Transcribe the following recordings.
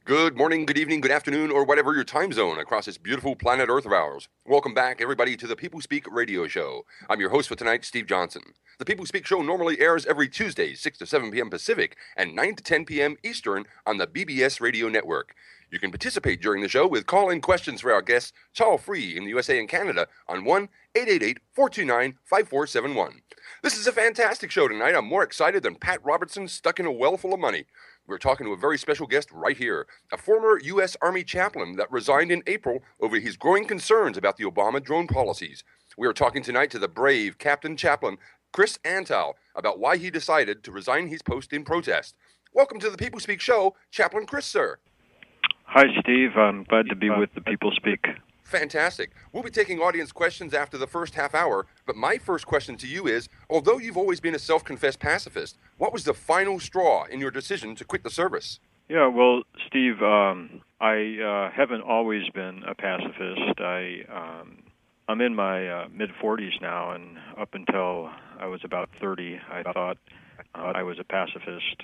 Good morning, good evening, good afternoon, or whatever your time zone across this beautiful planet Earth of ours. Welcome back, everybody, to the People Speak radio show. I'm your host for tonight, Steve Johnson. The People Speak show normally airs every Tuesday, 6 to 7 p.m. Pacific and 9 to 10 p.m. Eastern on the BBS radio network. You can participate during the show with call-in questions for our guests, toll-free in the USA and Canada on 1-888-429-5471. This is a fantastic show tonight. I'm more excited than Pat Robertson stuck in a well full of money. We're talking to a very special guest right here, a former U.S. Army chaplain that resigned in April over his growing concerns about the Obama drone policies. We are talking tonight to the brave Captain Chaplain Chris Antal about why he decided to resign his post in protest. Welcome to the People Speak show, Chaplain Chris, sir. Hi, Steve. I'm glad to be with the People Speak. Fantastic. We'll be taking audience questions after the first half hour, but my first question to you is, although you've always been a self-confessed pacifist, what was the final straw in your decision to quit the service? Yeah, well, Steve, I haven't always been a pacifist. I'm in my mid-40s now, and up until I was about 30, I thought I was a pacifist.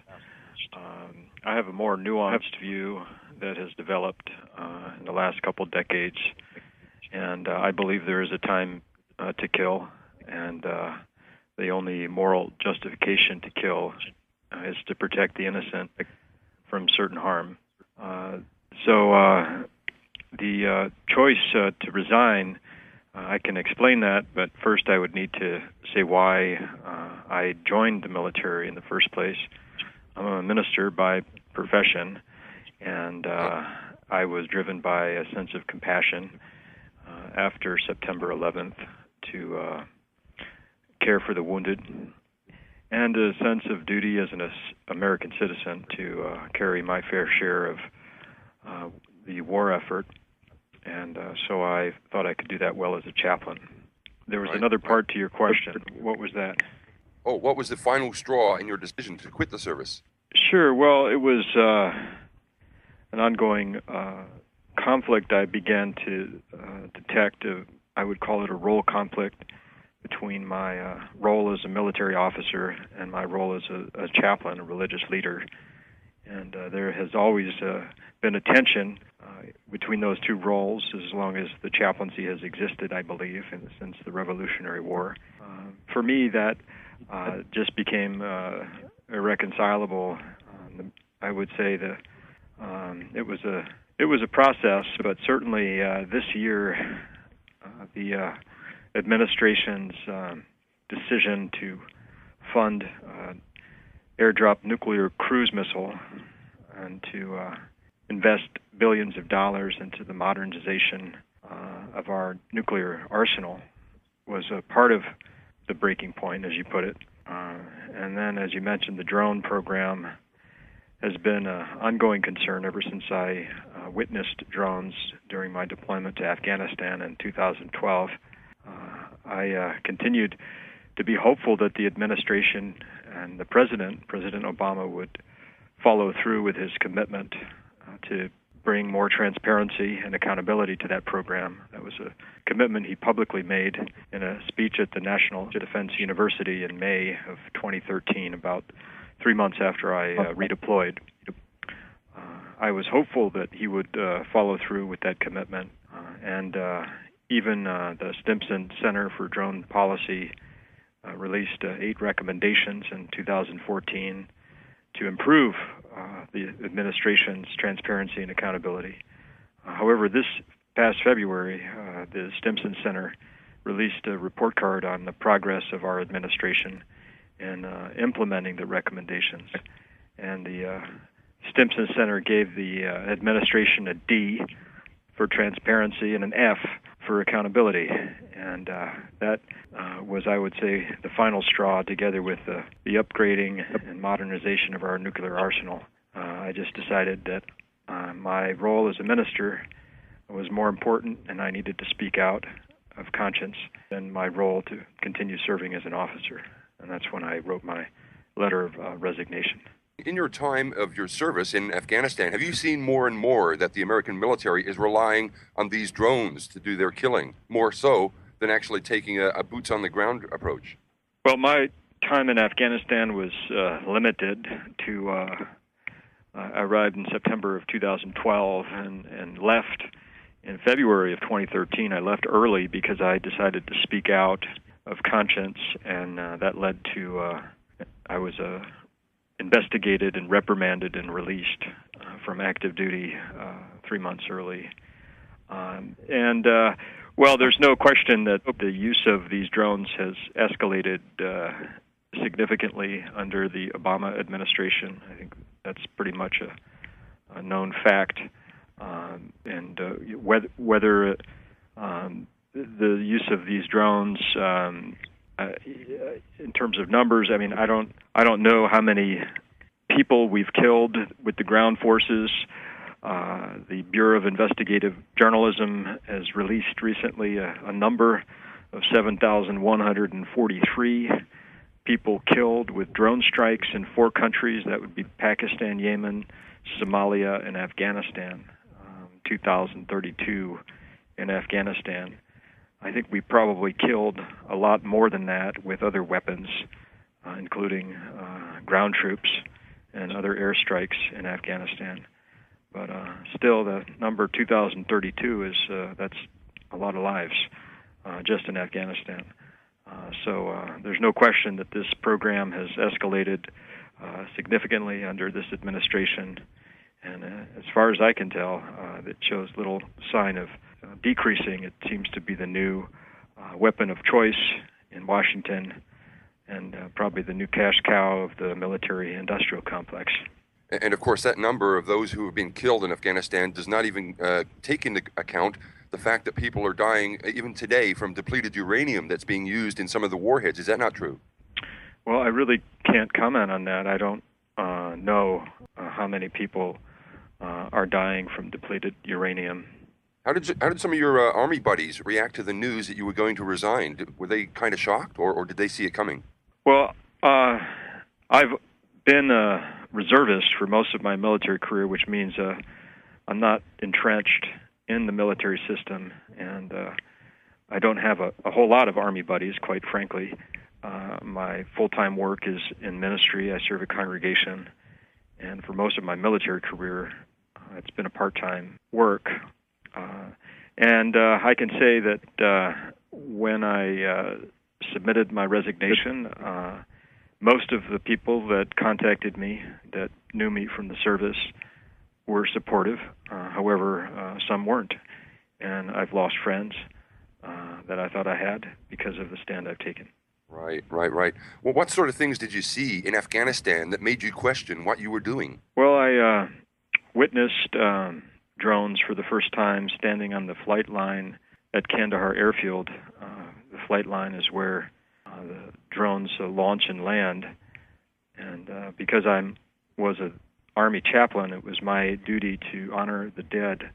I have a more nuanced view that has developed in the last couple decades, and I believe there is a time to kill, and the only moral justification to kill is to protect the innocent from certain harm. So the choice to resign, I can explain that, but first I would need to say why I joined the military in the first place. I'm a minister by profession, and I was driven by a sense of compassion after September 11th to care for the wounded, and a sense of duty as an American citizen to carry my fair share of the war effort, and so I thought I could do that well as a chaplain. There was another part to your question. What was that? Oh, what was the final straw in your decision to quit the service? Sure. Well, it was an ongoing conflict I began to detect. I would call it a role conflict between my role as a military officer and my role as a chaplain, a religious leader. And there has always been a tension between those two roles as long as the chaplaincy has existed, I believe, since the Revolutionary War. For me, that just became irreconcilable. I would say that it was a process, but certainly this year the administration's decision to fund airdrop nuclear cruise missile and to invest billions of dollars into the modernization of our nuclear arsenal was a part of the breaking point, as you put it. And then, as you mentioned, the drone program has been an ongoing concern ever since I witnessed drones during my deployment to Afghanistan in 2012. I continued to be hopeful that the administration and the President Obama, would follow through with his commitment to bring more transparency and accountability to that program. That was a commitment he publicly made in a speech at the National Defense University in May of 2013, about 3 months after I redeployed. I was hopeful that he would follow through with that commitment, and even the Stimson Center for Drone Policy released 8 recommendations in 2014 to improve the administration's transparency and accountability. However, this past February, the Stimson Center released a report card on the progress of our administration in implementing the recommendations. And the Stimson Center gave the administration a D for transparency and an F for accountability. And that was, I would say, the final straw, together with the upgrading and modernization of our nuclear arsenal. I just decided that my role as a minister was more important, and I needed to speak out of conscience than my role to continue serving as an officer. And that's when I wrote my letter of resignation. In your time of your service in Afghanistan, have you seen more and more that the American military is relying on these drones to do their killing, more so than actually taking a boots-on-the-ground approach? Well, my time in Afghanistan was limited to I arrived in September of 2012 and left in February of 2013. I left early because I decided to speak out of conscience, and that led to I was investigated and reprimanded and released from active duty 3 months early. Well, there's no question that the use of these drones has escalated significantly under the Obama administration. I think that's pretty much a known fact. Whether the use of these drones in terms of numbers, I mean, I don't know how many people we've killed with the ground forces. The Bureau of Investigative Journalism has released recently a number of 7,143 people killed with drone strikes in 4 countries. That would be Pakistan, Yemen, Somalia, and Afghanistan. 2,032 in Afghanistan. I think we probably killed a lot more than that with other weapons, including ground troops and other airstrikes in Afghanistan. But still, the number 2,032 is that's a lot of lives just in Afghanistan. So there's no question that this program has escalated significantly under this administration. And as far as I can tell, it shows little sign of decreasing. It seems to be the new weapon of choice in Washington, and probably the new cash cow of the military-industrial complex. And of course, that number of those who have been killed in Afghanistan does not even take into account the fact that people are dying even today from depleted uranium that's being used in some of the warheads. Is that not true? Well, I really can't comment on that. I don't know how many people are dying from depleted uranium. How did some of your Army buddies react to the news that you were going to resign? Were they kind of shocked, or did they see it coming? Well, I've been a reservist for most of my military career, which means I'm not entrenched in the military system, and I don't have a whole lot of Army buddies, quite frankly. My full-time work is in ministry. I serve a congregation, and for most of my military career, it's been a part-time work. And I can say that when I submitted my resignation, most of the people that contacted me, that knew me from the service, were supportive. However, some weren't. And I've lost friends that I thought I had because of the stand I've taken. Right. Well, what sort of things did you see in Afghanistan that made you question what you were doing? Well, I witnessed drones for the first time standing on the flight line at Kandahar Airfield. The flight line is where the drones launch and land. And because I was an Army chaplain, it was my duty to honor the dead.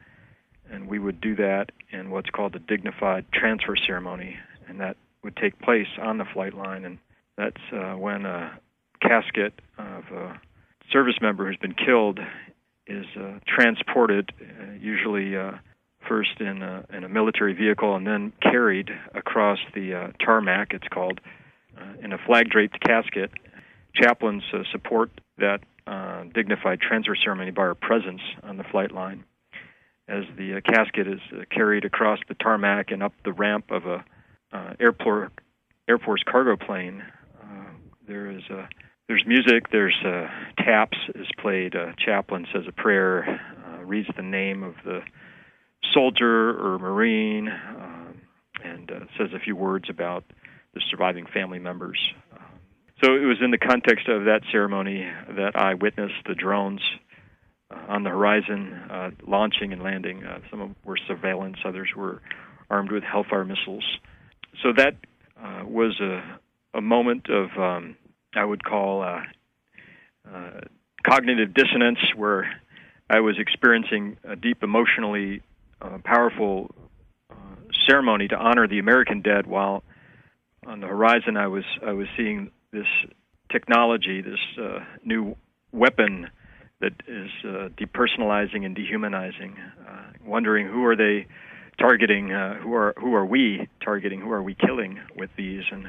And we would do that in what's called a dignified transfer ceremony. And that would take place on the flight line. And that's when a casket of a service member who's been killed is transported, usually first in a military vehicle and then carried across the tarmac, it's called, in a flag-draped casket. Chaplains support that dignified transfer ceremony by our presence on the flight line. As the casket is carried across the tarmac and up the ramp of a Air Force cargo plane, there's music, there's taps is played, chaplain says a prayer, reads the name of the soldier or Marine, and says a few words about the surviving family members. So it was in the context of that ceremony that I witnessed the drones on the horizon launching and landing. Some of them were surveillance, others were armed with Hellfire missiles. So that was a moment of I would call cognitive dissonance, where I was experiencing a deep, emotionally powerful ceremony to honor the American dead, while on the horizon I was seeing this technology, this new weapon that is depersonalizing and dehumanizing. Wondering who are they targeting? Who are we targeting? Who are we killing with these? And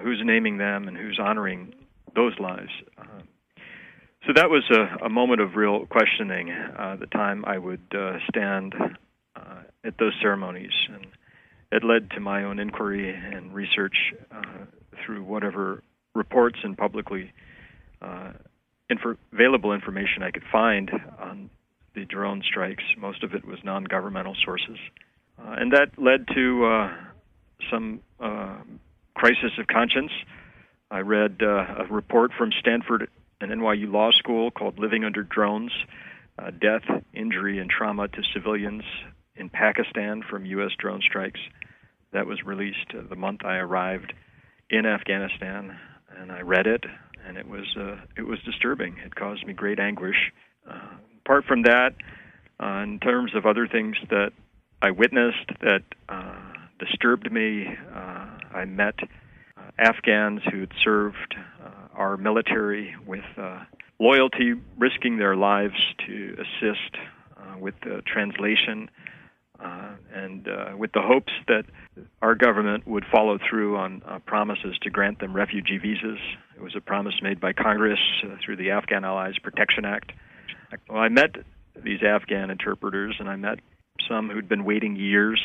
who's naming them and who's honoring those lives? So that was a moment of real questioning, the time I would stand at those ceremonies. And it led to my own inquiry and research through whatever reports and publicly available information I could find on the drone strikes. Most of it was non-governmental sources. And that led to some crisis of conscience. I read a report from Stanford and NYU Law School called Living Under Drones, Death, Injury, and Trauma to Civilians in Pakistan from U.S. Drone Strikes. That was released the month I arrived in Afghanistan, and I read it, and it was disturbing. It caused me great anguish. Apart from that, in terms of other things that I witnessed that disturbed me, I met Afghans who had served our military with loyalty, risking their lives to assist with the translation and with the hopes that our government would follow through on promises to grant them refugee visas. It was a promise made by Congress through the Afghan Allies Protection Act. Well, I met these Afghan interpreters, and I met some who'd been waiting years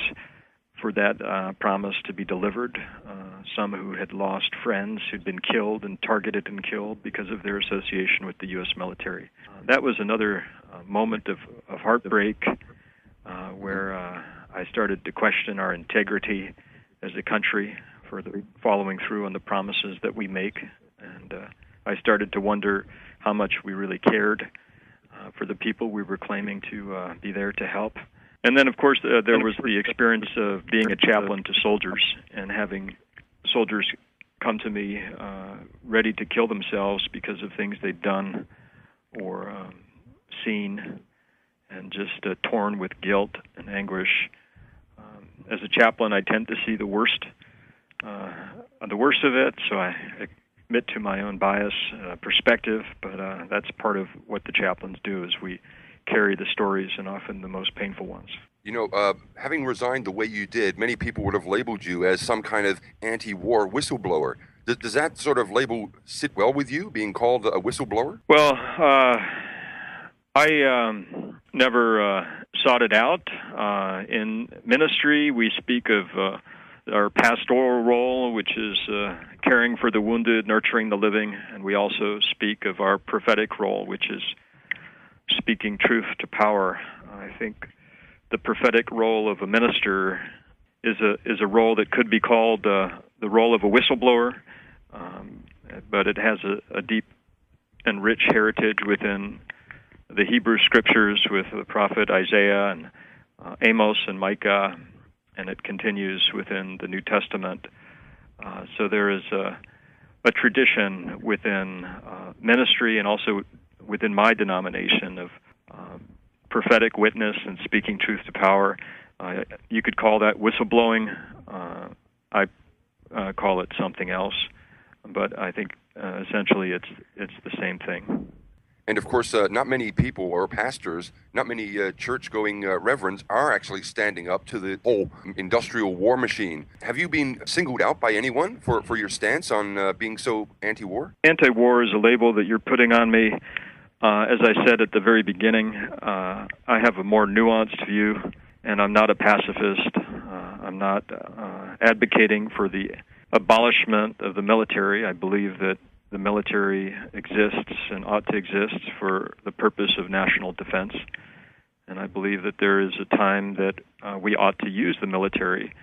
for that promise to be delivered, some who had lost friends who'd been killed and targeted and killed because of their association with the U.S. military. That was another moment of heartbreak where I started to question our integrity as a country for the following through on the promises that we make. And I started to wonder how much we really cared for the people we were claiming to be there to help. And then, of course, there was the experience of being a chaplain to soldiers and having soldiers come to me ready to kill themselves because of things they'd done or seen, and just torn with guilt and anguish. As a chaplain, I tend to see the worst of it, so I admit to my own bias perspective, but that's part of what the chaplains do, is we carry the stories, and often the most painful ones. You know, having resigned the way you did, many people would have labeled you as some kind of anti-war whistleblower. Does that sort of label sit well with you, being called a whistleblower? Well, I never sought it out. In ministry, we speak of our pastoral role, which is caring for the wounded, nurturing the living, and we also speak of our prophetic role, which is speaking truth to power. I think the prophetic role of a minister is a role that could be called the role of a whistleblower, but it has a deep and rich heritage within the Hebrew Scriptures with the prophet Isaiah and Amos and Micah, and it continues within the New Testament. So there is a tradition within ministry and also within my denomination of prophetic witness and speaking truth to power. You could call that whistleblowing. I call it something else, but I think essentially it's the same thing. And of course, not many people or pastors, not many church-going reverends are actually standing up to the whole industrial war machine. Have you been singled out by anyone for your stance on being so anti-war? Anti-war is a label that you're putting on me. As I said at the very beginning, I have a more nuanced view, and I'm not a pacifist. I'm not advocating for the abolishment of the military. I believe that the military exists and ought to exist for the purpose of national defense. And I believe that there is a time that we ought to use the military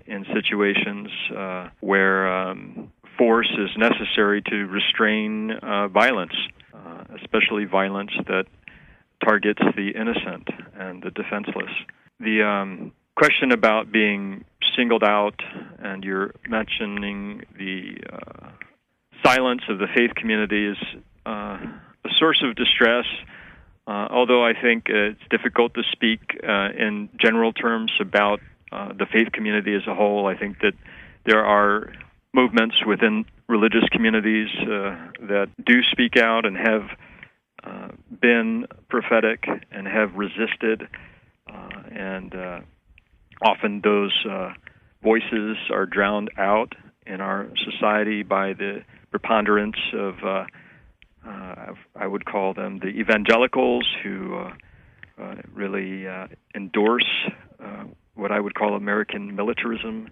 in situations where force is necessary to restrain violence, especially violence that targets the innocent and the defenseless. The question about being singled out, and you're mentioning the silence of the faith community, is a source of distress, although I think it's difficult to speak in general terms about the faith community as a whole. I think that there are movements within religious communities that do speak out and have been prophetic and have resisted, and often those voices are drowned out in our society by the preponderance of I would call them the evangelicals who really endorse what I would call American militarism.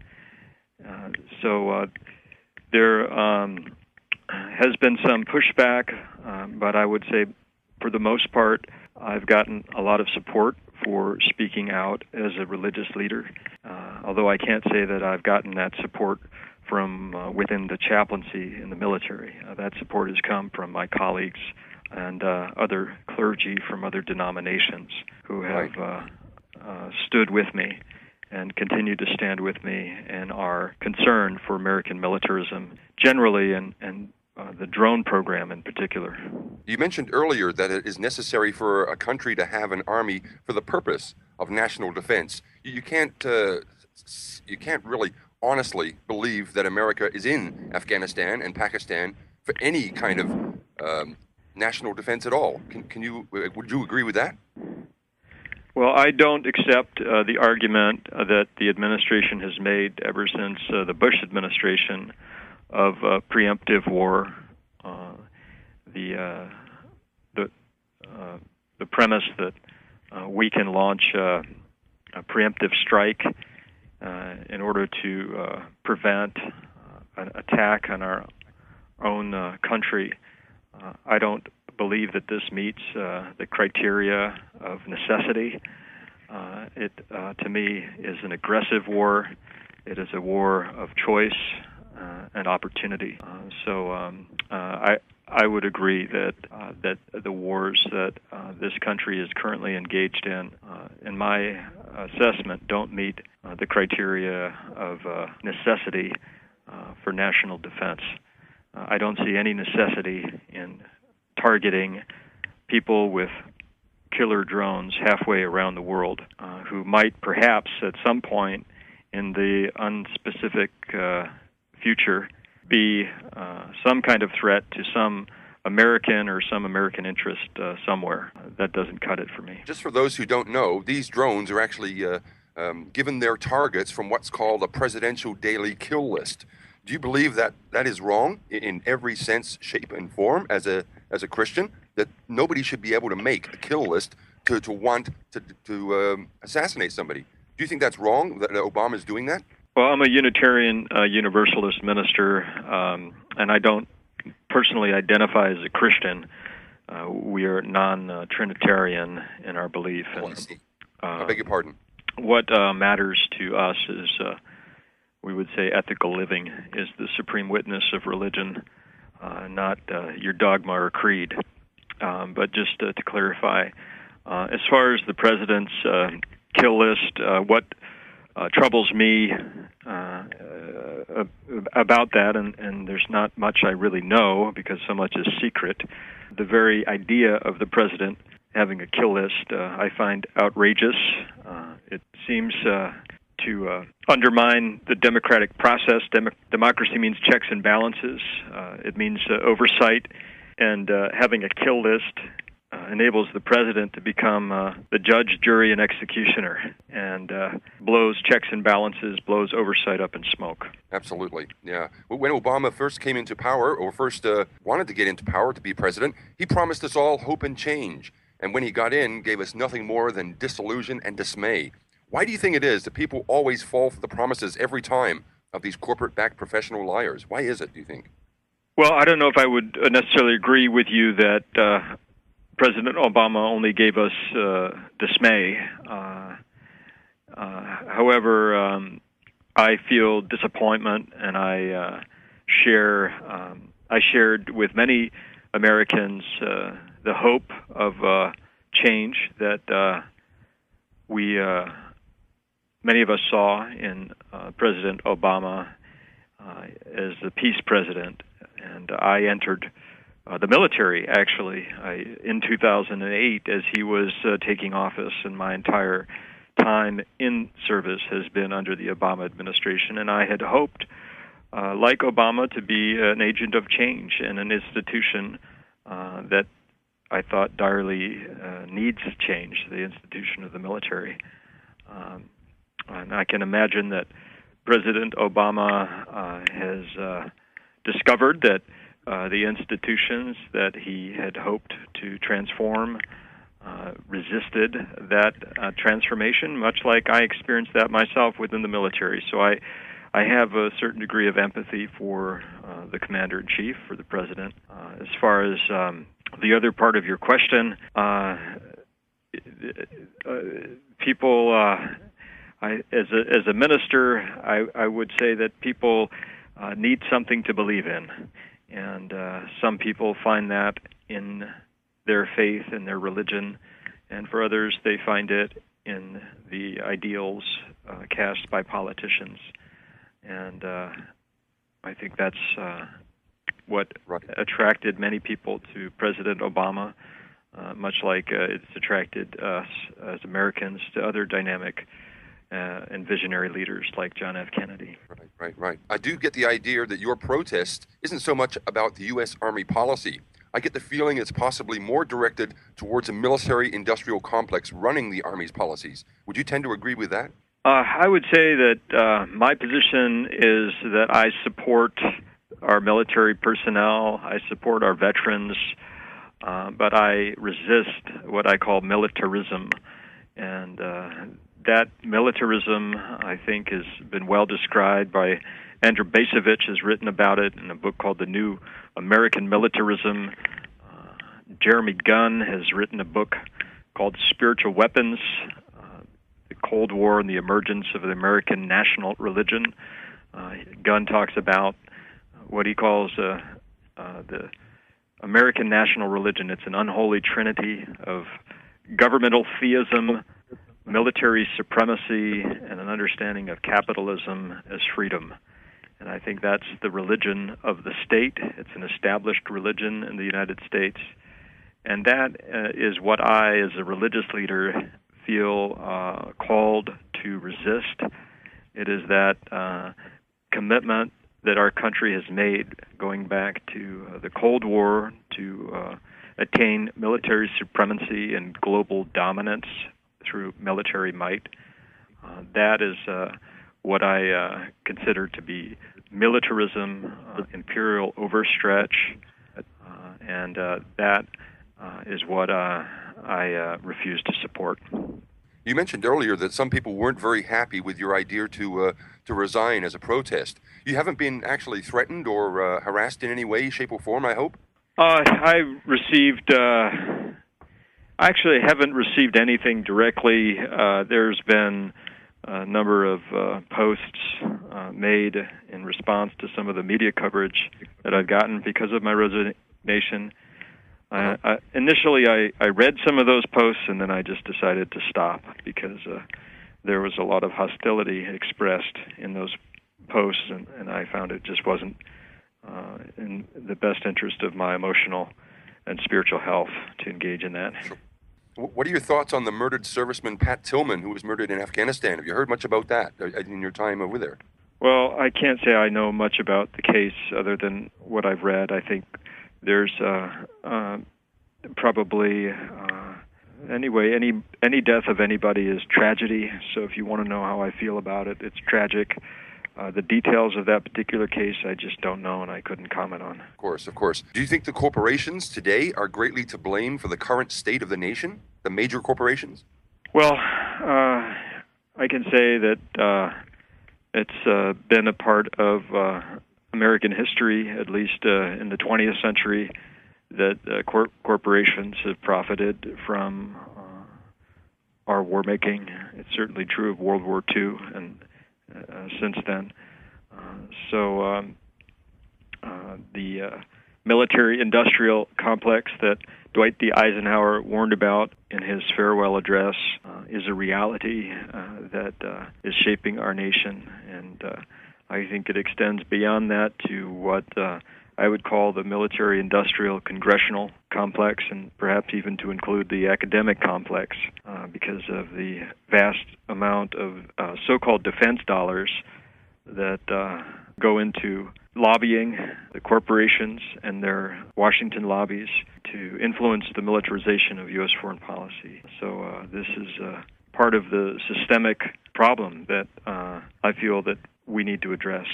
So there has been some pushback, but I would say for the most part, I've gotten a lot of support for speaking out as a religious leader, although I can't say that I've gotten that support from within the chaplaincy in the military. That support has come from my colleagues and other clergy from other denominations who have stood with me and continue to stand with me and are concerned for American militarism generally and the drone program in particular. You mentioned earlier that it is necessary for a country to have an army for the purpose of national defense. You can't really honestly believe that America is in Afghanistan and Pakistan for any kind of national defense at all. Would you agree with that? Well, I don't accept the argument that the administration has made ever since the Bush administration of preemptive war. The premise that we can launch a preemptive strike in order to prevent an attack on our own country. I don't believe that this meets the criteria of necessity. It, to me, is an aggressive war. It is a war of choice and opportunity. So I would agree that the wars that this country is currently engaged in my assessment, don't meet the criteria of necessity for national defense. I don't see any necessity in targeting people with killer drones halfway around the world who might perhaps at some point in the unspecific future be some kind of threat to some American or some American interest somewhere. That doesn't cut it for me. Just for those who don't know, these drones are actually given their targets from what's called a presidential daily kill list. Do you believe that that is wrong in every sense, shape, and form as a Christian, that nobody should be able to make a kill list to want to assassinate somebody? Do you think that's wrong, that Obama is doing that? Well, I'm a Unitarian Universalist minister, and I don't personally identify as a Christian. We are non-Trinitarian in our belief. I see. I beg your pardon. What matters to us is, we would say, ethical living is the supreme witness of religion, not your dogma or creed. But just to clarify, as far as the president's kill list, what troubles me about that, and there's not much I really know because so much is secret, the very idea of the president having a kill list I find outrageous. It seems to undermine the democratic process. Democracy means checks and balances. It means oversight, and having a kill list enables the president to become the judge, jury, and executioner, and blows checks and balances, blows oversight up in smoke. Absolutely, yeah. When Obama first came into power, or first wanted to get into power to be president, he promised us all hope and change. And when he got in, gave us nothing more than disillusion and dismay. Why do you think it is that people always fall for the promises every time of these corporate-backed professional liars? Why is it, do you think? Well, I don't know if I would necessarily agree with you that President Obama only gave us dismay. However, I feel disappointment, and I shared with many Americans the hope of change that many of us saw in President Obama as the peace president, and I entered the military, actually, in 2008 as he was taking office, and my entire time in service has been under the Obama administration, and I had hoped, like Obama, to be an agent of change in an institution that I thought direly needs change, the institution of the military. And I can imagine that President Obama has discovered that the institutions that he had hoped to transform resisted that transformation, much like I experienced that myself within the military. So I have a certain degree of empathy for the Commander-in-Chief, for the President. As far as the other part of your question, people, as a minister, I would say that people need something to believe in, and some people find that in their faith and their religion, and for others they find it in the ideals cast by politicians. And I think that's what attracted many people to President Obama, much like it's attracted us as Americans to other dynamic and visionary leaders like John F. Kennedy. Right. I do get the idea that your protest isn't so much about the U.S. Army policy. I get the feeling it's possibly more directed towards a military-industrial complex running the Army's policies. Would you tend to agree with that? I would say that my position is that I support our military personnel, I support our veterans, but I resist what I call militarism. And that militarism, I think, has been well described by Andrew Bacevich, has written about it in a book called The New American Militarism. Jeremy Gunn has written a book called Spiritual Weapons, The Cold War and the Emergence of the American National Religion. Gunn talks about what he calls the American national religion. It's an unholy trinity of governmental theism, military supremacy, and an understanding of capitalism as freedom. And I think that's the religion of the state. It's an established religion in the United States. And that is what I, as a religious leader, feel called to resist. It is that commitment that our country has made going back to the Cold War to attain military supremacy and global dominance through military might. That is what I consider to be militarism, imperial overstretch, and that is what I refuse to support. You mentioned earlier that some people weren't very happy with your idea to resign as a protest. You haven't been actually threatened or harassed in any way, shape, or form, I hope? I received... I actually haven't received anything directly. There's been a number of posts made in response to some of the media coverage that I've gotten because of my resignation. Initially, I read some of those posts, and then I just decided to stop because there was a lot of hostility expressed in those posts, and I found it just wasn't in the best interest of my emotional and spiritual health to engage in that. What are your thoughts on the murdered serviceman Pat Tillman, who was murdered in Afghanistan? Have you heard much about that in your time over there? Well, I can't say I know much about the case other than what I've read. I think there's probably anyway, any death of anybody is tragedy. So if you want to know how I feel about it, it's tragic. The details of that particular case, I just don't know, and I couldn't comment on. Of course. Do you think the corporations today are greatly to blame for the current state of the nation, the major corporations? Well, I can say that it's been a part of American history, at least in the 20th century, that corporations have profited from our war making. It's certainly true of World War II and since then. So the military-industrial complex that Dwight D. Eisenhower warned about in his farewell address is a reality that is shaping our nation. And I think it extends beyond that to what I would call the military-industrial congressional complex, and perhaps even to include the academic complex, because of the vast amount of so-called defense dollars that go into lobbying the corporations and their Washington lobbies to influence the militarization of U.S. foreign policy. So this is part of the systemic problem that I feel that we need to address.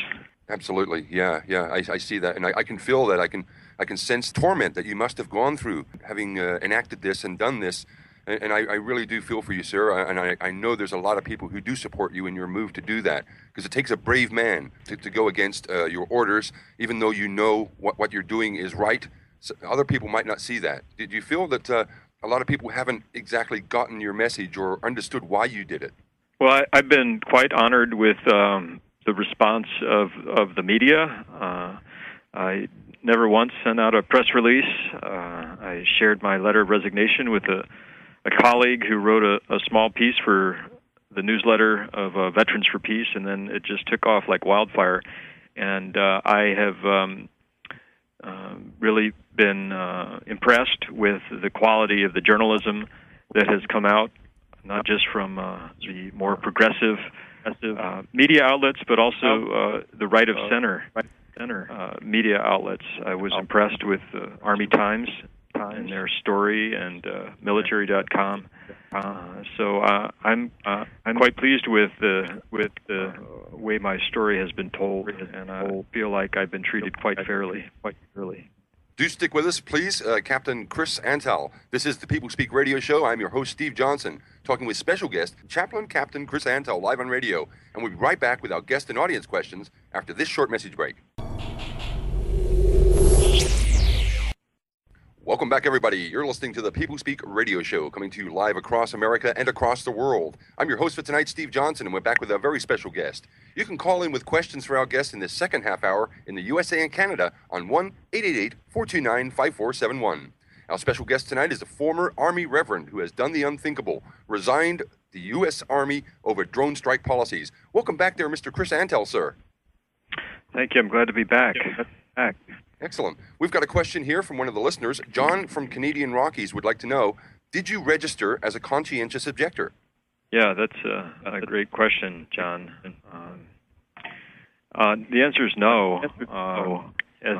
Absolutely. Yeah, yeah. I see that, and I can feel that. I can sense torment that you must have gone through having enacted this and done this. And I really do feel for you, sir. And I know there's a lot of people who do support you in your move to do that, because it takes a brave man to go against your orders, even though you know what you're doing is right. So other people might not see that. Did you feel that a lot of people haven't exactly gotten your message or understood why you did it? Well, I've been quite honored with the response of the media. I never once sent out a press release. I shared my letter of resignation with a colleague who wrote a small piece for the newsletter of Veterans for Peace, and then it just took off like wildfire. And I have really been impressed with the quality of the journalism that has come out, not just from the more progressive media outlets, but also the right of center media outlets. I was impressed with Army Times and their story, and military.com. So I'm quite pleased with the way my story has been told, and I feel like I've been treated quite fairly. Do stick with us, please. Captain Chris Antal. This is the People Speak Radio Show. I'm your host, Steve Johnson, talking with special guest, Chaplain Captain Chris Antal, live on radio. And we'll be right back with our guest and audience questions after this short message break. Welcome back, everybody. You're listening to the People Speak Radio Show, coming to you live across America and across the world. I'm your host for tonight, Steve Johnson, and we're back with a very special guest. You can call in with questions for our guest in this second half hour in the USA and Canada on 1-888-429-5471. Our special guest tonight is a former Army Reverend who has done the unthinkable, resigned the U.S. Army over drone strike policies. Welcome back there, Mr. Chris Antal, sir. Thank you. I'm glad to be back. Excellent. We've got a question here from one of the listeners. John from Canadian Rockies would like to know, did you register as a conscientious objector? Yeah, that's a great question, John. The answer is no. As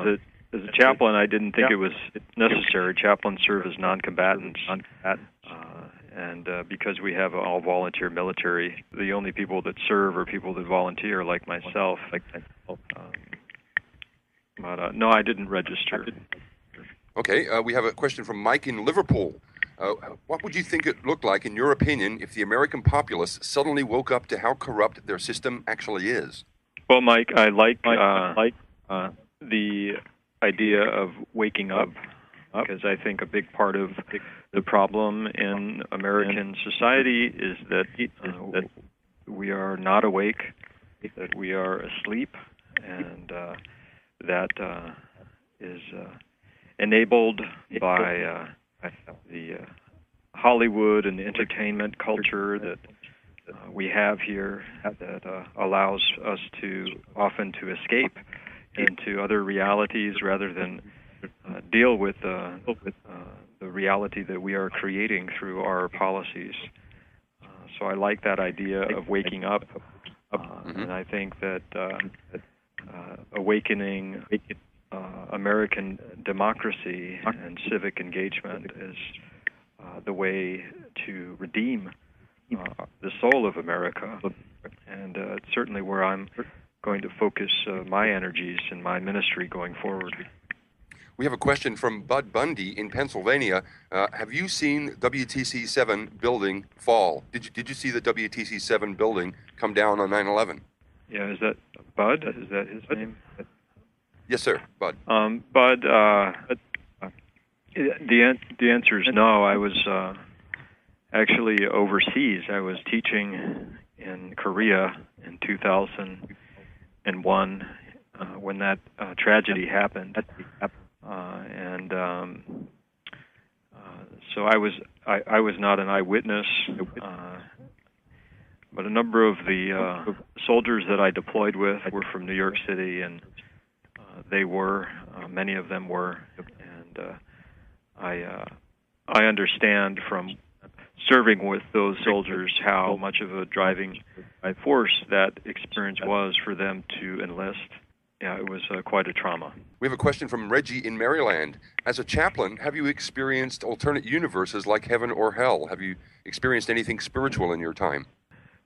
a chaplain, I didn't think it was necessary. Chaplains serve as non-combatants. And because we have all volunteer military, the only people that serve are people that volunteer, like myself. But no, I didn't register. Okay, we have a question from Mike in Liverpool. What would you think it looked like, in your opinion, if the American populace suddenly woke up to how corrupt their system actually is? Well, Mike, I like the idea of waking up, because I think a big part of the problem in American society is that we are not awake, that we are asleep, and that is enabled by the Hollywood and the entertainment culture that we have here, that allows us to often to escape into other realities rather than deal with the reality that we are creating through our policies. So I like that idea of waking up, and I think that awakening American democracy and civic engagement is the way to redeem the soul of America, and it's certainly where I'm going to focus my energies in my ministry going forward. We have a question from Bud Bundy in Pennsylvania. Have you seen WTC 7 building fall? Did you see the WTC 7 building come down on 9/11? Yeah, is that Bud? Is that his name? Yes, sir, Bud. Bud, the answer is no. I was actually overseas. I was teaching in Korea in 2001 when that tragedy happened, and so I was not an eyewitness. But a number of the soldiers that I deployed with were from New York City, and many of them were, and I understand from serving with those soldiers how much of a driving force that experience was for them to enlist. Yeah, it was quite a trauma. We have a question from Reggie in Maryland. As a chaplain, have you experienced alternate universes like heaven or hell? Have you experienced anything spiritual in your time?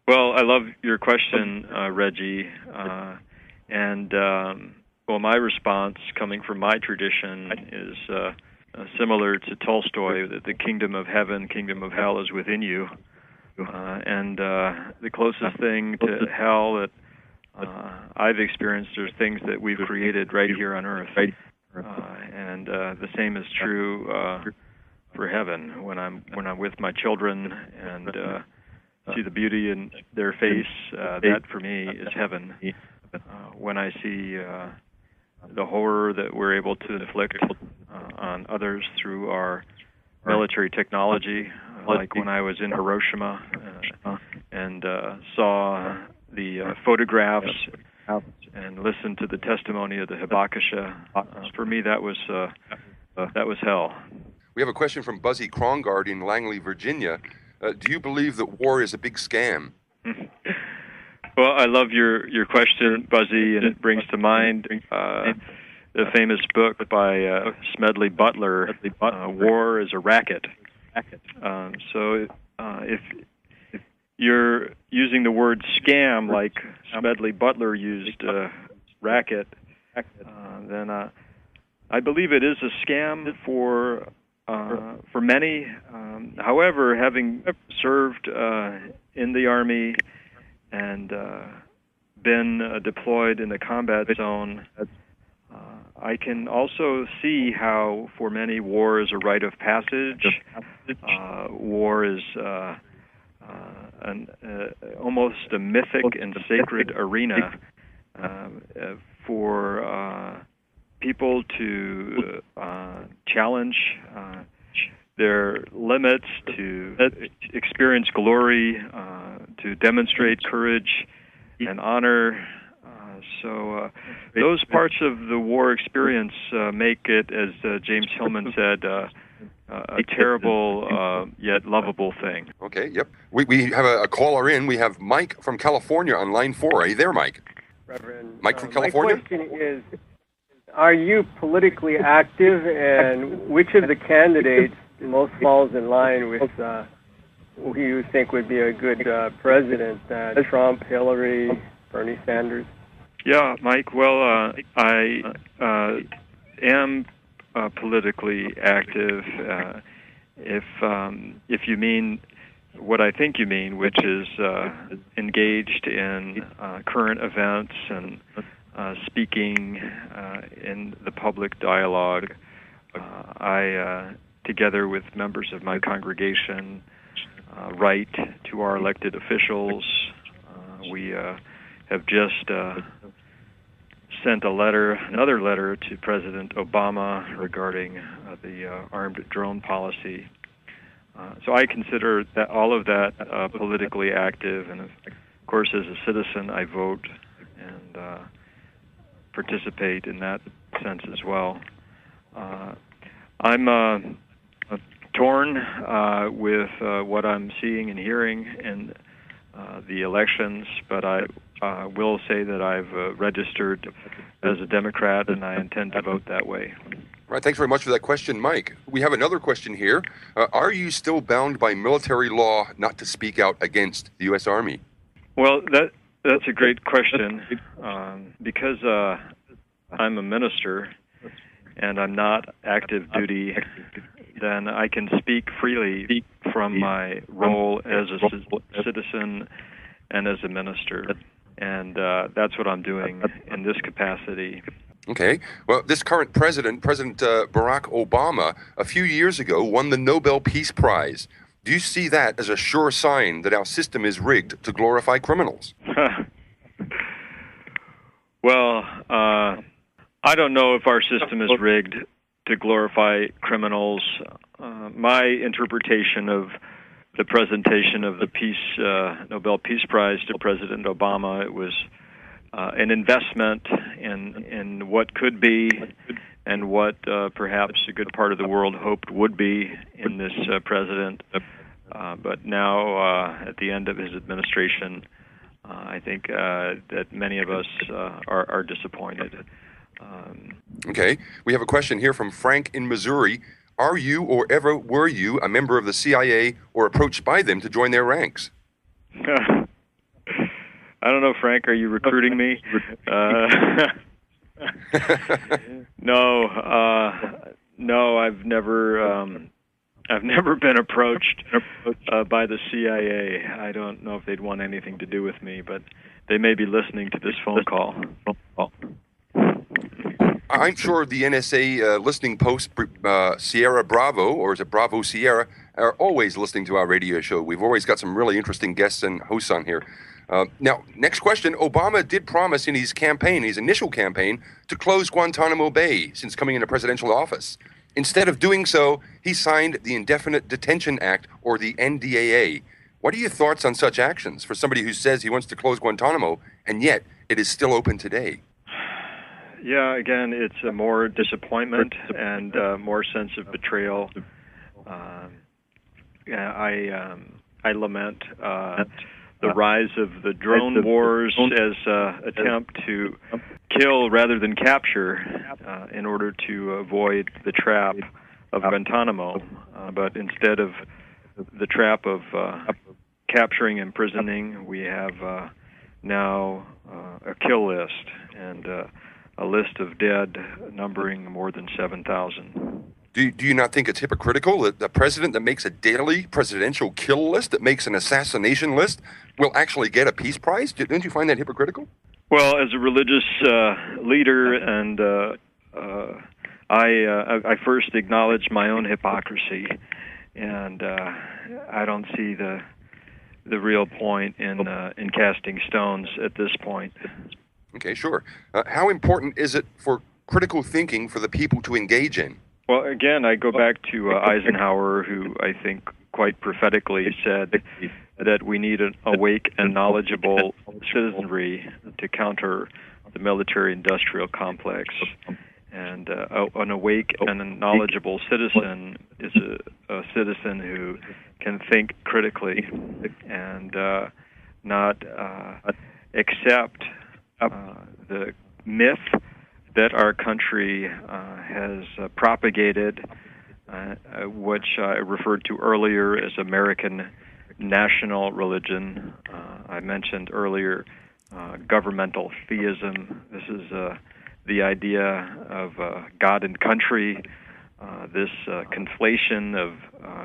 Well, I love your question, Reggie. And well, my response, coming from my tradition, is similar to Tolstoy, that the kingdom of heaven, kingdom of hell is within you. And the closest thing to hell that I've experienced are things that we've created right here on earth. And the same is true for heaven. When I'm with my children and see the beauty in their face, that for me is heaven. When I see the horror that we're able to inflict on others through our military technology, like when I was in Hiroshima and saw the photographs and listened to the testimony of the Hibakusha, for me that was hell. We have a question from Buzzy Krongard in Langley, Virginia. Do you believe that war is a big scam? Well, I love your question, Buzzy, and it brings to mind the famous book by Smedley Butler, War is a Racket. So if you're using the word scam like Smedley Butler used racket, then I believe it is a scam for many. However, having served in the Army and been deployed in the combat zone, I can also see how for many war is a rite of passage. War is almost a mythic and sacred arena for people to challenge their limits, to experience glory, to demonstrate courage and honor. So those parts of the war experience make it, as James Hillman said, a terrible yet lovable thing. Okay, yep. We have a caller in. We have Mike from California on line 4. Are you there, Mike? Reverend, Mike from California? My question is, are you politically active, and which of the candidates most falls in line with who you think would be a good president? Trump, Hillary, Bernie Sanders? Yeah, Mike. Well, I am politically active. If you mean what I think you mean, which is engaged in current events and speaking in the public dialogue, I, together with members of my congregation, write to our elected officials. We have just sent another letter to President Obama regarding the armed drone policy. So I consider that all of that politically active, and of course, as a citizen, I vote and participate in that sense as well. I'm torn with what I'm seeing and hearing in the elections, but I will say that I've registered as a Democrat, and I intend to vote that way. Right. Thanks very much for that question, Mike. We have another question here. Are you still bound by military law not to speak out against the U.S. Army? Well, that's a great question. Because I'm a minister and I'm not active duty, then I can speak freely from my role as a citizen and as a minister. And that's what I'm doing in this capacity. Okay. Well, this current President Barack Obama, a few years ago won the Nobel Peace Prize. Do you see that as a sure sign that our system is rigged to glorify criminals? Well, I don't know if our system is rigged to glorify criminals. My interpretation of the presentation of the Nobel Peace Prize to President Obama, it was an investment in what could be and what perhaps a good part of the world hoped would be in this president. But now, at the end of his administration, I think that many of us are disappointed. Okay. We have a question here from Frank in Missouri. Are you or ever were you a member of the CIA or approached by them to join their ranks? I don't know, Frank. Are you recruiting me? No, I've never been approached by the CIA. I don't know if they'd want anything to do with me, but they may be listening to this phone call. I'm sure the NSA listening post, Sierra Bravo, or is it Bravo Sierra, are always listening to our radio show. We've always got some really interesting guests and hosts on here. Now, next question. Obama did promise in his campaign, his initial campaign, to close Guantanamo Bay since coming into presidential office. Instead of doing so, he signed the Indefinite Detention Act, or the NDAA. What are your thoughts on such actions for somebody who says he wants to close Guantanamo, and yet it is still open today? Yeah, again, it's a more disappointment and more sense of betrayal. I lament the rise of the drone wars as attempt to kill rather than capture in order to avoid the trap of Guantanamo. But instead of the trap of capturing and imprisoning, we have now a kill list and a list of dead numbering more than 7,000. Do you not think it's hypocritical that the president that makes a daily presidential kill list, that makes an assassination list, will actually get a peace prize? Don't you find that hypocritical? Well, as a religious leader, and I first acknowledge my own hypocrisy, and I don't see the real point in casting stones at this point. Okay, sure. How important is it for critical thinking for the people to engage in? Well, again, I go back to Eisenhower, who I think quite prophetically said that we need an awake and knowledgeable citizenry to counter the military-industrial complex. And an awake and a knowledgeable citizen is a citizen who can think critically and not accept the myth that our country has propagated, which I referred to earlier as American national religion. I mentioned earlier governmental theism. This is the idea of God and country, this conflation of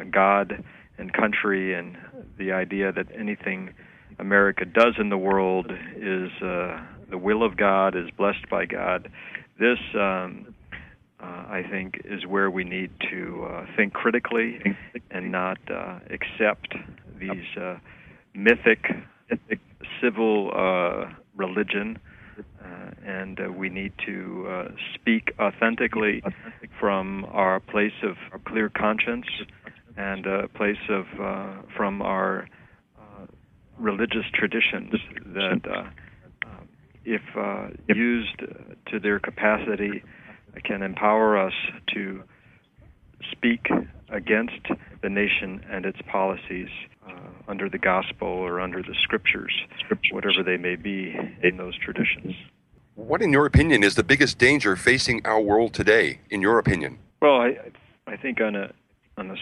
God and country, and the idea that anything America does in the world is the will of God, is blessed by God. This, I think, is where we need to think critically and not accept these mythic civil religion, and we need to speak authentically from our place of clear conscience and a place of from our religious traditions that if used to their capacity, can empower us to speak against the nation and its policies under the gospel or under the scriptures, whatever they may be in those traditions. What, in your opinion, is the biggest danger facing our world today, in your opinion? Well, I think on a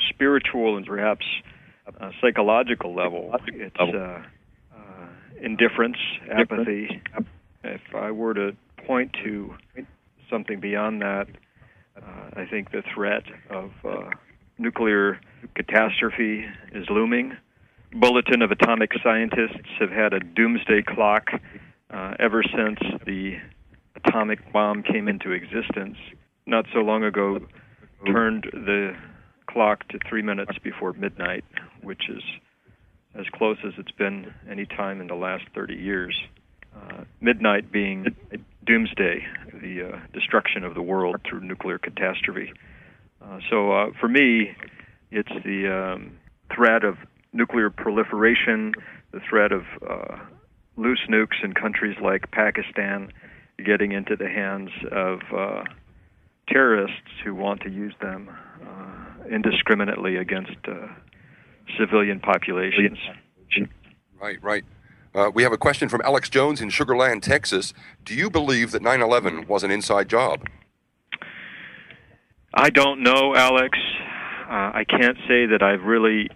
spiritual and perhaps psychological level, it's indifference, apathy. If I were to point to something beyond that, I think the threat of nuclear catastrophe is looming. Bulletin of Atomic Scientists have had a doomsday clock ever since the atomic bomb came into existence. Not so long ago, turned the clock to 3 minutes before midnight, which is as close as it's been any time in the last 30 years. Midnight being doomsday, the destruction of the world through nuclear catastrophe. So for me, it's the threat of nuclear proliferation, the threat of loose nukes in countries like Pakistan getting into the hands of terrorists who want to use them indiscriminately against civilian populations. Right. We have a question from Alex Jones in Sugar Land, Texas. Do you believe that 9/11 was an inside job? I don't know, Alex. I can't say that I've really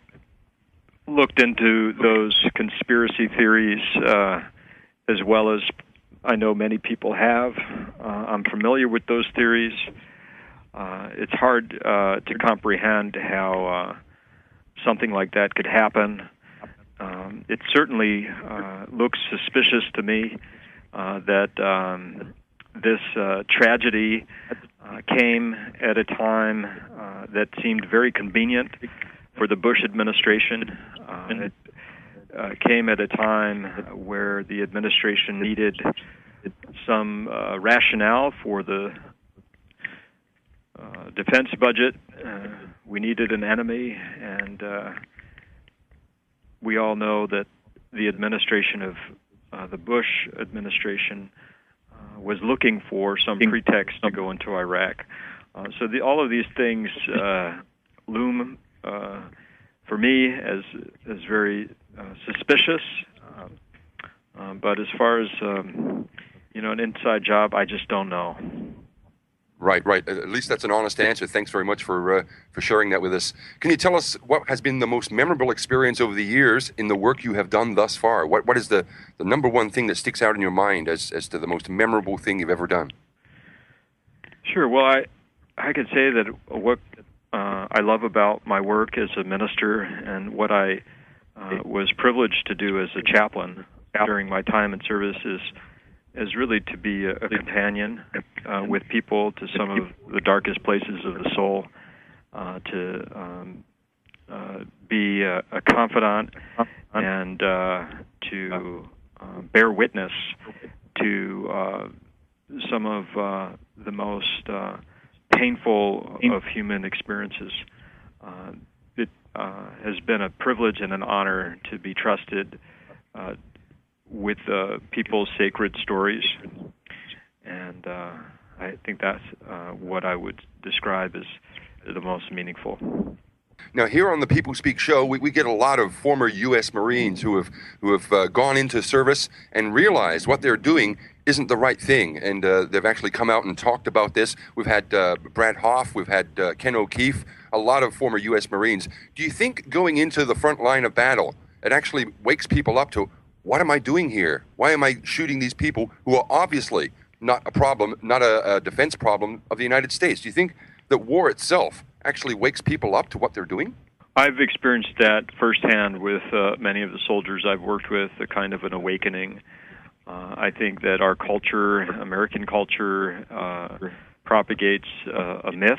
looked into those conspiracy theories as well as I know many people have. I'm familiar with those theories. It's hard to comprehend how something like that could happen. It certainly looks suspicious to me that this tragedy came at a time that seemed very convenient for the Bush administration. It came at a time where the administration needed some rationale for the defense budget. We needed an enemy, and we all know that the administration of the Bush administration was looking for some pretext to go into Iraq. So all of these things loom for me as very suspicious. But as far as an inside job, I just don't know. Right. At least that's an honest answer. Thanks very much for sharing that with us. Can you tell us what has been the most memorable experience over the years in the work you have done thus far? What is the number one thing that sticks out in your mind as to the most memorable thing you've ever done? Sure. Well, I could say that what I love about my work as a minister and what I was privileged to do as a chaplain during my time in service is really to be a companion with people to some of the darkest places of the soul, to be a confidant and to bear witness to some of the most painful of human experiences. It has been a privilege and an honor to be trusted with people's sacred stories, and I think that's what I would describe as the most meaningful. Now, here on the People Speak show, we get a lot of former U.S. Marines who have gone into service and realized what they're doing isn't the right thing, and they've actually come out and talked about this. We've had Brad Hoff, we've had Ken O'Keefe, a lot of former U.S. Marines. Do you think going into the front line of battle, it actually wakes people up to, what am I doing here? Why am I shooting these people who are obviously not a problem, not a defense problem of the United States? Do you think that war itself actually wakes people up to what they're doing? I've experienced that firsthand with many of the soldiers I've worked with, a kind of an awakening. I think that our culture, American culture, propagates a myth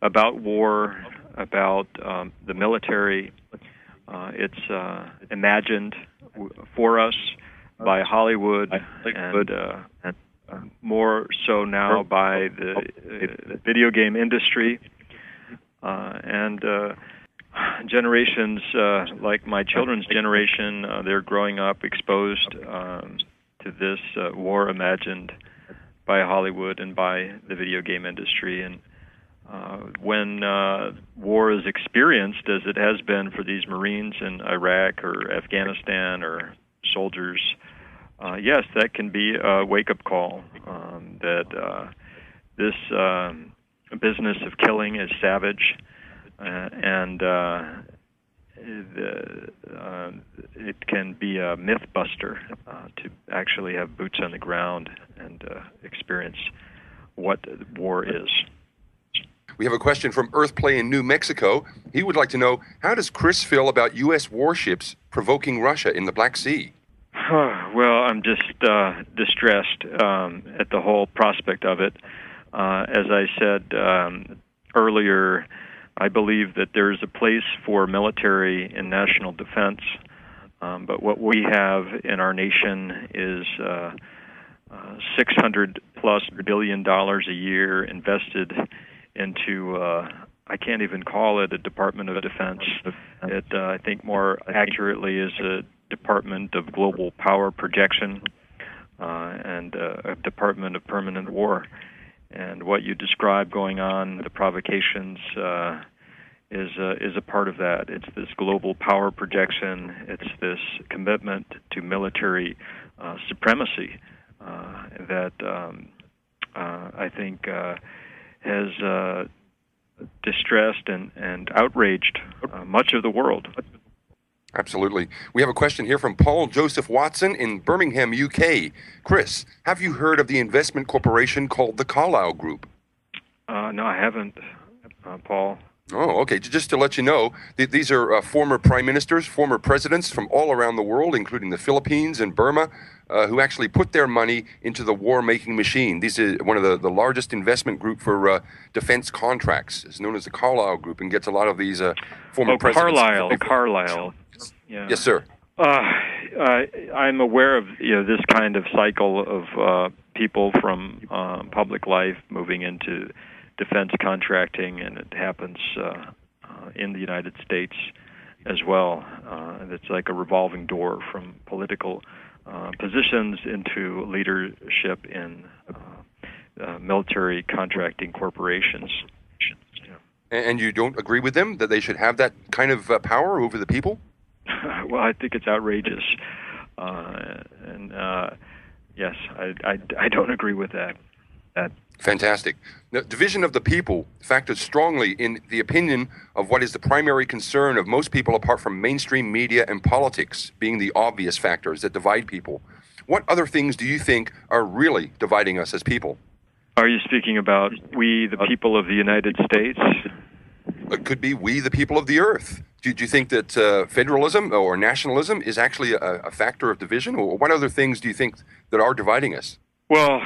about war, about the military. It's imagined for us by Hollywood and more so now by the video game industry. And generations like my children's generation, they're growing up exposed to this war imagined by Hollywood and by the video game industry. And when war is experienced, as it has been for these Marines in Iraq or Afghanistan or soldiers, yes, that can be a wake-up call that this business of killing is savage, and it can be a myth buster to actually have boots on the ground and experience what war is. We have a question from Earthplay in New Mexico. He would like to know, how does Chris feel about U.S. warships provoking Russia in the Black Sea? Well, I'm just distressed at the whole prospect of it. As I said earlier, I believe that there's a place for military and national defense, but what we have in our nation is $600+ billion a year invested into, I can't even call it a Department of Defense. It, I think more accurately, is a Department of Global Power Projection and a Department of Permanent War. And what you describe going on, the provocations, is a part of that. It's this global power projection. It's this commitment to military supremacy that I think has distressed and outraged much of the world. Absolutely. We have a question here from Paul Joseph Watson in Birmingham, UK. Chris, have you heard of the investment corporation called the Carlyle Group? No, I haven't, Paul. Oh, okay. Just to let you know, these are former prime ministers, former presidents from all around the world, including the Philippines and Burma, who actually put their money into the war-making machine. This is one of the largest investment group for defense contracts. It's known as the Carlyle Group, and gets a lot of these former presidents. Carlyle. Yeah. Yes, sir. I'm aware of this kind of cycle of people from public life moving into defense contracting, and it happens in the United States as well. It's like a revolving door from political positions into leadership in military contracting corporations. And you don't agree with them that they should have that kind of power over the people? Well, I think it's outrageous, yes, I don't agree with that. Fantastic. The division of the people factors strongly in the opinion of what is the primary concern of most people, apart from mainstream media and politics being the obvious factors that divide people. What other things do you think are really dividing us as people? Are you speaking about we, the people of the United States? It could be we, the people of the earth. Do you think that federalism or nationalism is actually a factor of division? Or what other things do you think that are dividing us? Well,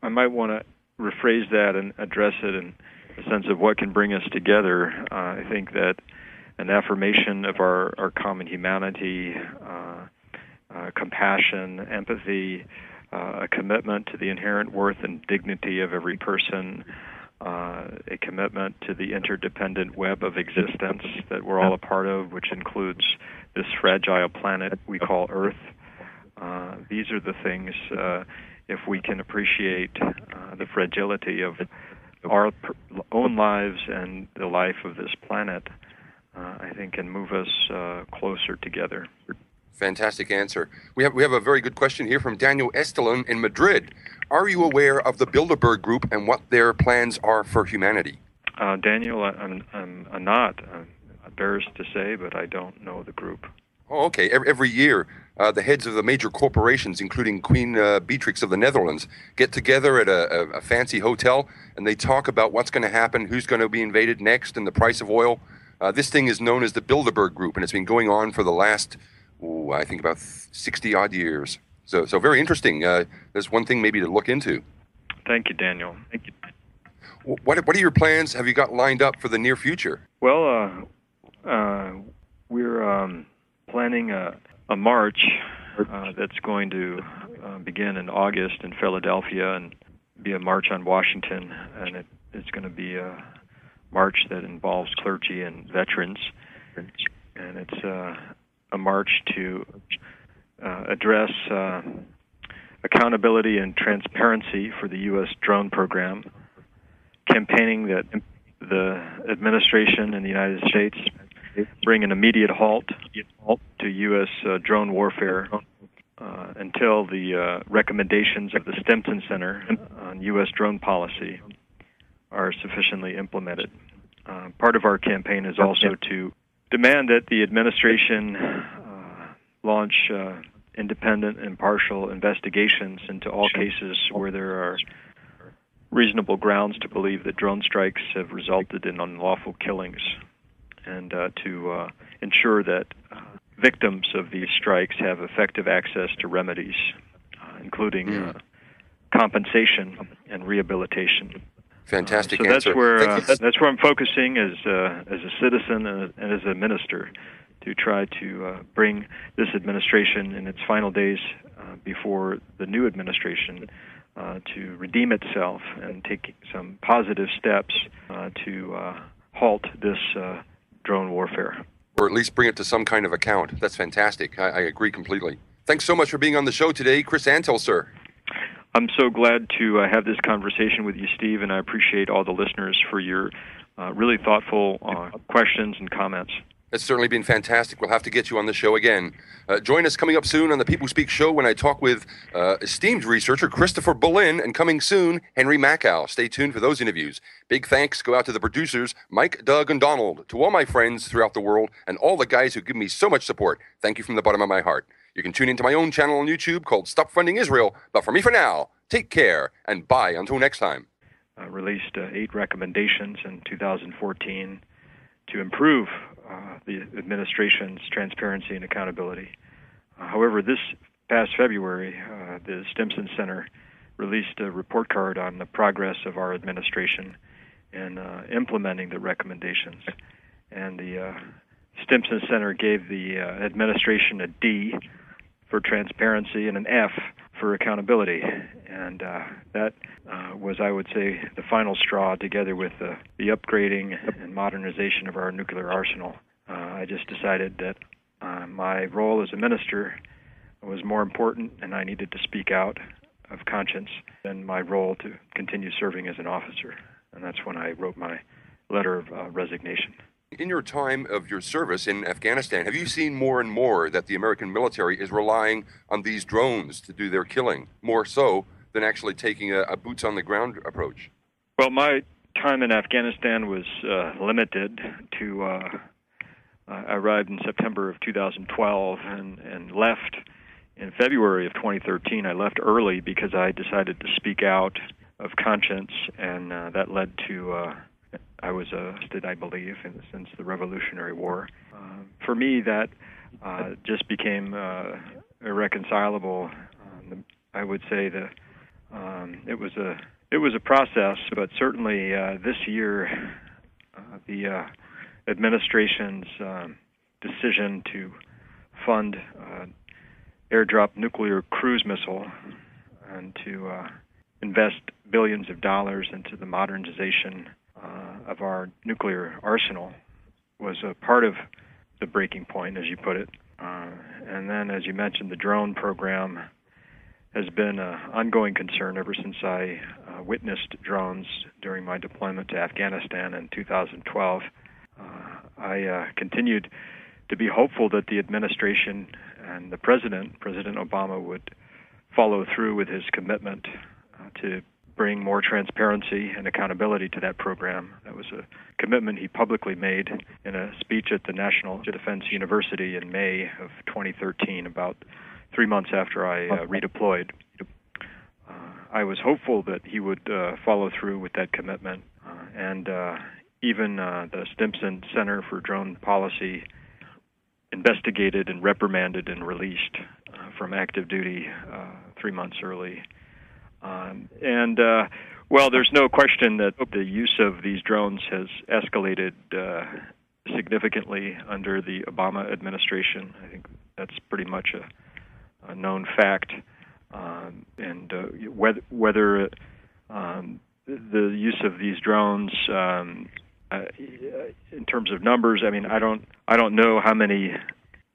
I might want to rephrase that and address it in the sense of what can bring us together. I think that an affirmation of our common humanity, compassion, empathy, a commitment to the inherent worth and dignity of every person, a commitment to the interdependent web of existence that we're all a part of, which includes this fragile planet we call Earth. These are the things, if we can appreciate the fragility of our own lives and the life of this planet, I think can move us closer together. Fantastic answer. We have a very good question here from Daniel Estelon in Madrid. Are you aware of the Bilderberg Group and what their plans are for humanity? Daniel, I'm not. I'm embarrassed to say, but I don't know the group. Oh, okay. Every year, the heads of the major corporations, including Queen Beatrix of the Netherlands, get together at a fancy hotel, and they talk about what's going to happen, who's going to be invaded next, and the price of oil. This thing is known as the Bilderberg Group, and it's been going on for the last, I think, about 60-odd years. So very interesting. There's one thing maybe to look into. Thank you, Daniel. Thank you. What are your plans have you got lined up for the near future? Well, we're planning a march that's going to begin in August in Philadelphia and be a march on Washington, and it's going to be a march that involves clergy and veterans, and it's a march to address accountability and transparency for the U.S. drone program, campaigning that the administration in the United States bring an immediate halt to U.S. drone warfare until the recommendations of the Stimson Center on U.S. drone policy are sufficiently implemented. Part of our campaign is also to demand that the administration launch independent, impartial investigations into all cases where there are reasonable grounds to believe that drone strikes have resulted in unlawful killings, and to ensure that victims of these strikes have effective access to remedies, including compensation and rehabilitation. Fantastic so answer. That's where I'm focusing as a citizen and as a minister, to try to bring this administration in its final days before the new administration to redeem itself and take some positive steps to halt this drone warfare. Or at least bring it to some kind of account. That's fantastic. I agree completely. Thanks so much for being on the show today, Chris Antal, sir. I'm so glad to have this conversation with you, Steve, and I appreciate all the listeners for your really thoughtful questions and comments. It's certainly been fantastic. We'll have to get you on the show again. Join us coming up soon on the People Speak show when I talk with esteemed researcher Christopher Boleyn, and coming soon, Henry Mackow. Stay tuned for those interviews. Big thanks go out to the producers, Mike, Doug, and Donald, to all my friends throughout the world, and all the guys who give me so much support. Thank you from the bottom of my heart. You can tune into my own channel on YouTube called Stop Funding Israel. But for me for now, take care and bye until next time. Released 8 recommendations in 2014 to improve the administration's transparency and accountability. However, this past February, the Stimson Center released a report card on the progress of our administration in implementing the recommendations. And the Stimson Center gave the administration a D for transparency and an F for accountability. And that was, I would say, the final straw, together with the upgrading and modernization of our nuclear arsenal. I just decided that my role as a minister was more important, and I needed to speak out of conscience than my role to continue serving as an officer. And that's when I wrote my letter of resignation. In your time of your service in Afghanistan, have you seen more and more that the American military is relying on these drones to do their killing, more so than actually taking a boots-on-the-ground approach? Well, my time in Afghanistan was limited to, I arrived in September of 2012 and left in February of 2013. I left early because I decided to speak out of conscience, and that led to, I was arrested, I believe, since the Revolutionary War. For me, that just became irreconcilable. I would say that it was a process, but certainly this year, the administration's decision to fund airdrop nuclear cruise missile and to invest billions of dollars into the modernization of our nuclear arsenal was a part of the breaking point, as you put it. And then, as you mentioned, the drone program has been an ongoing concern ever since I witnessed drones during my deployment to Afghanistan in 2012. I continued to be hopeful that the administration and the President Obama, would follow through with his commitment to bring more transparency and accountability to that program. That was a commitment he publicly made in a speech at the National Defense University in May of 2013, about 3 months after I redeployed. I was hopeful that he would follow through with that commitment, and even the Stimson Center for Drone Policy investigated and reprimanded and released from active duty 3 months early. Well, there's no question that the use of these drones has escalated significantly under the Obama administration. I think that's pretty much a known fact. And whether the use of these drones, in terms of numbers, I mean, I don't know how many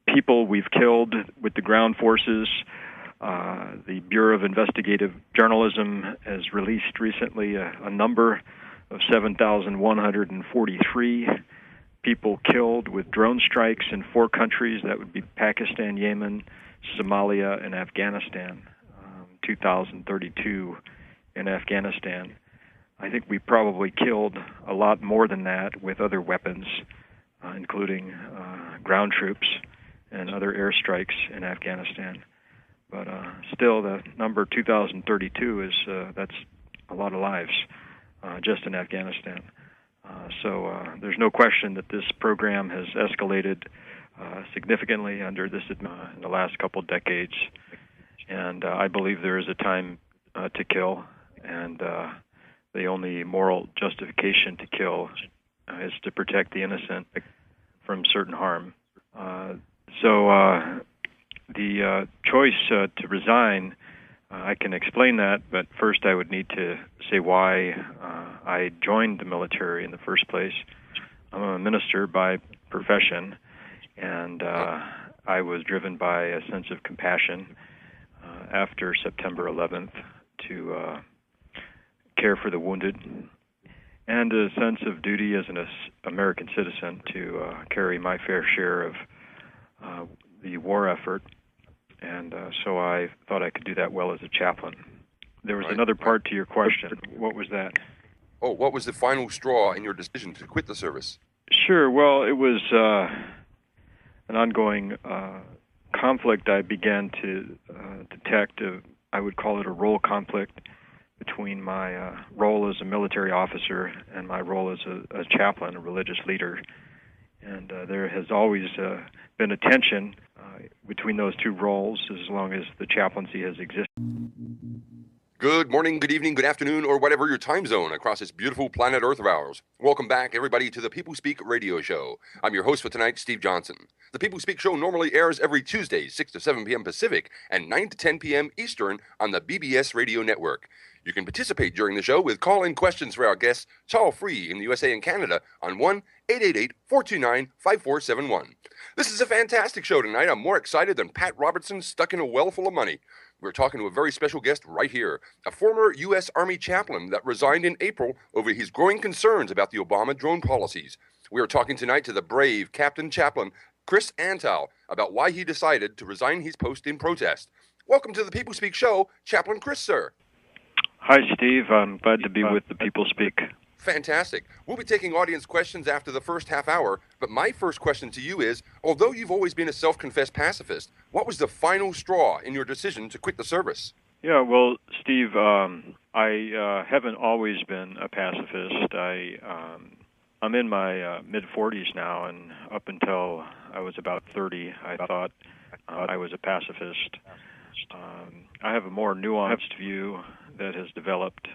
people we've killed with the ground forces. The Bureau of Investigative Journalism has released recently a number of 7,143 people killed with drone strikes in 4 countries. That would be Pakistan, Yemen, Somalia, and Afghanistan. 2,032 in Afghanistan. I think we probably killed a lot more than that with other weapons, including ground troops and other airstrikes in Afghanistan. But still, the number 2,032 is that's a lot of lives just in Afghanistan. So there's no question that this program has escalated significantly under this in the last couple decades, and I believe there is a time to kill, and the only moral justification to kill is to protect the innocent from certain harm. The choice to resign, I can explain that, but first I would need to say why I joined the military in the first place. I'm a minister by profession, and I was driven by a sense of compassion after September 11th to care for the wounded and a sense of duty as an American citizen to carry my fair share of the war effort. And so I thought I could do that well as a chaplain. There was another part to your question. What was that? Oh, what was the final straw in your decision to quit the service? Sure. Well, it was an ongoing conflict I began to detect. I would call it a role conflict between my role as a military officer and my role as a chaplain, a religious leader. And there has always been a tension between those two roles as long as the chaplaincy has existed. Good morning, good evening, good afternoon, or whatever your time zone across this beautiful planet Earth of ours. Welcome back, everybody, to the People Speak radio show. I'm your host for tonight, Steve Johnson. The People Speak show normally airs every Tuesday, 6 to 7 p.m. Pacific and 9 to 10 p.m. Eastern on the BBS radio network. You can participate during the show with call-in questions for our guests, toll-free in the USA and Canada on 1-888-429-5471. This is a fantastic show tonight. I'm more excited than Pat Robertson stuck in a well full of money. We're talking to a very special guest right here, a former U.S. Army chaplain that resigned in April over his growing concerns about the Obama drone policies. We are talking tonight to the brave Captain Chaplain Chris Antal about why he decided to resign his post in protest. Welcome to the People Speak show, Chaplain Chris, sir. Hi, Steve. I'm glad to be with the People Speak. Fantastic. We'll be taking audience questions after the first half hour, but my first question to you is, although you've always been a self-confessed pacifist, what was the final straw in your decision to quit the service? Yeah, well, Steve, I haven't always been a pacifist. I'm in my mid-40s now, and up until I was about 30, I thought I was a pacifist. I have a more nuanced view that has developed